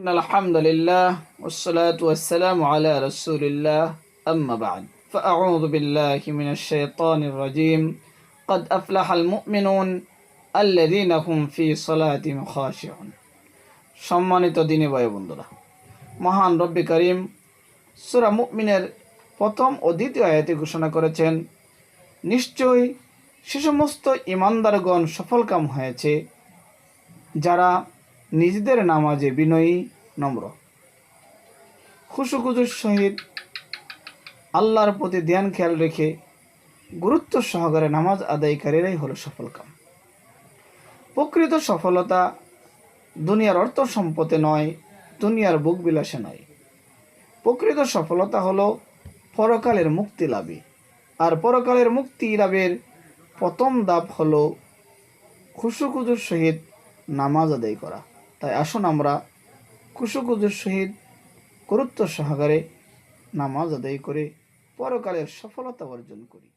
إن الحمد لله والصلاة والسلام على رسول الله أما بعد فأعوذ بالله من الشيطان الرجيم قد أفلح المؤمنون الذين هم في صلاتهم خاشعون সম্মানিত দিনী ভাই বন্ধুরা, মহান রব্বি করিম সূরা মুমিনের প্রথম ও দ্বিতীয় আয়াতে ঘোষণা করেছেন, নিশ্চয়ই সে সমস্ত ঈমানদারগণ সফলকাম হয়েছে যারা নিজেদের নামাজে বিনয়ী, নম্র, খুশুখুজুর সহিত আল্লাহর প্রতি ধ্যান খেয়াল রেখে গুরুত্ব সহকারে নামাজ আদায়কারীরাই হলো সফলকাম। প্রকৃত সফলতা দুনিয়ার অর্থ সম্পদে নয়, দুনিয়ার বুক বিলাসে নয়। প্রকৃত সফলতা হলো পরকালের মুক্তি লাভে, আর পরকালের মুক্তি লাভের প্রথম ধাপ হলো খুশুখুজুর সহিত নামাজ আদায় করা। তাই আসুন আমরা খুশুখুজুর সহিত গুরুত্ব সহকারে নামাজ আদায় করে পরকালের সফলতা অর্জন করি।